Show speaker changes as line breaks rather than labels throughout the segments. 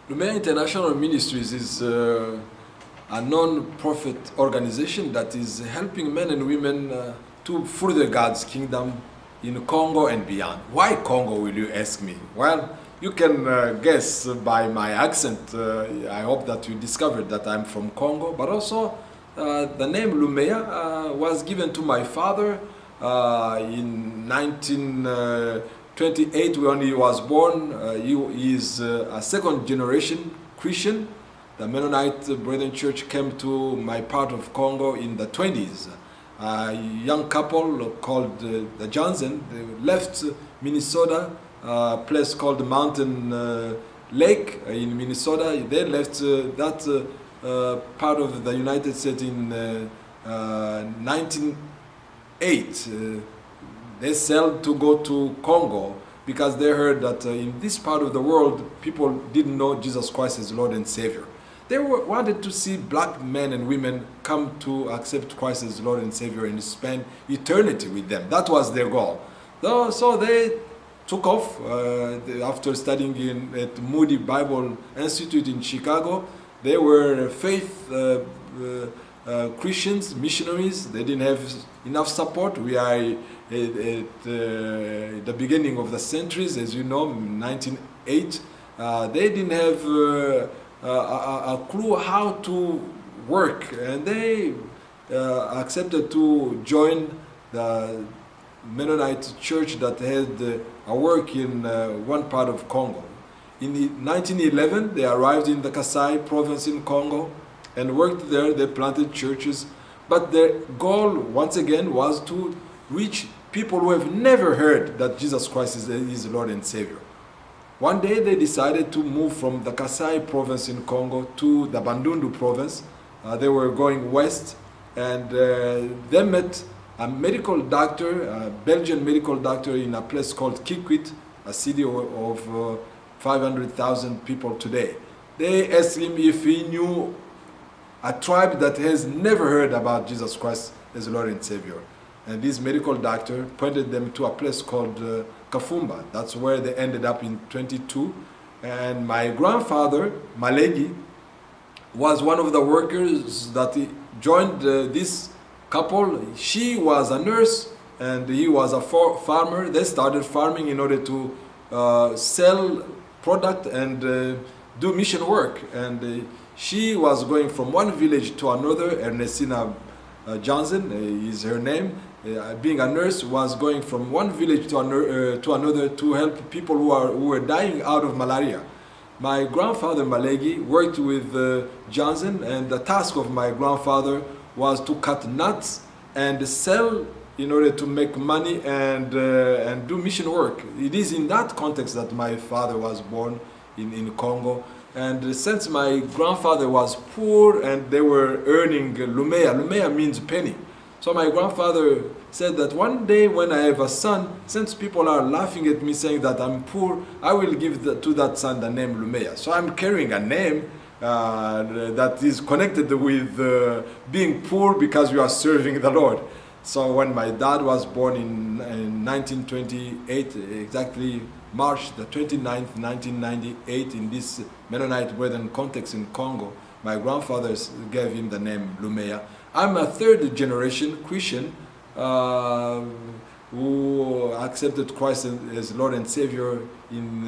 Lumeya International Ministries is a non-profit organization that is helping men and women to further God's kingdom in Congo and beyond. Why Congo, will you ask me? Well, you can guess by my accent. I hope that you discovered that I'm from Congo, but also the name Lumeya was given to my father in 1928 when he was born. He is a second generation Christian. The Mennonite Brethren Church came to my part of Congo in the 20s. A young couple called the Johnson, they left Minnesota, a place called Mountain Lake in Minnesota. They left that part of the United States in 1908. They sailed to go to Congo because they heard that in this part of the world people didn't know Jesus Christ as Lord and Savior. They wanted to see black men and women come to accept Christ as Lord and Savior and spend eternity with them. That was their goal. So they took off after studying at Moody Bible Institute in Chicago. They were faith Christians, missionaries. They didn't have enough support. We are at the beginning of the centuries, as you know, 1908. They didn't have a clue how to work, and they accepted to join the Mennonite church that had a work in one part of Congo. In 1911, they arrived in the Kasai province in Congo and worked there. They planted churches, but their goal, once again, was to reach people who have never heard that Jesus Christ is Lord and Savior. One day they decided to move from the Kasai province in Congo to the Bandundu province. They were going west, and they met a medical doctor, a Belgian medical doctor in a place called Kikwit, a city of 500,000 people today. They asked him if he knew a tribe that has never heard about Jesus Christ as Lord and Savior. And this medical doctor pointed them to a place called Kafumba. That's where they ended up in 22. And my grandfather, Malegi, was one of the workers that joined this couple. She was a nurse and he was a farmer. They started farming in order to sell product and do mission work. And she was going from one village to another. Ernestina Johnson is her name. Being a nurse, was going from one village to another to help people who were dying out of malaria. My grandfather Malegi worked with Johnson, and the task of my grandfather was to cut nuts and sell in order to make money and do mission work. It is in that context that my father was born in Congo. And since my grandfather was poor and they were earning Lumeya, Lumeya means penny. So my grandfather said that one day when I have a son, since people are laughing at me saying that I'm poor, I will give to that son the name Lumeya. So I'm carrying a name that is connected with being poor because you are serving the Lord. So when my dad was born in 1928, exactly March the 29th, 1998, in this Mennonite Brethren context in Congo, my grandfather gave him the name Lumeya. I'm a third generation Christian who accepted Christ as Lord and Savior in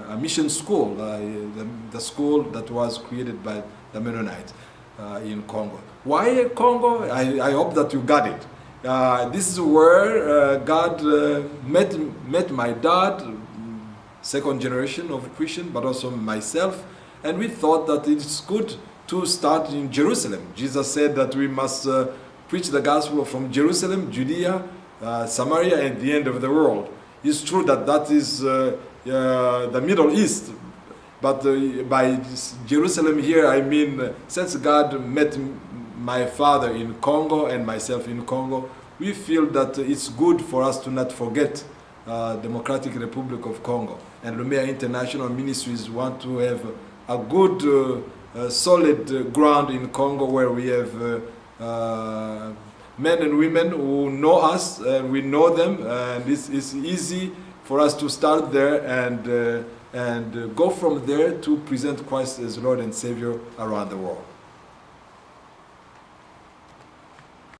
a mission school, the school that was created by the Mennonites in Congo. Why Congo? I hope that you got it. This is where God met my dad, second generation of Christian, but also myself, and we thought that it's good to start in Jerusalem. Jesus said that we must preach the gospel from Jerusalem, Judea, Samaria, and the end of the world. It's true that that is the Middle East, but by Jerusalem here, I mean, since God met my father in Congo and myself in Congo, we feel that it's good for us to not forget Democratic Republic of Congo. And Lumeya International Ministries want to have a good solid ground in Congo where we have men and women who know us and we know them, and it's easy for us to start there and and go from there to present Christ as Lord and Savior around the world.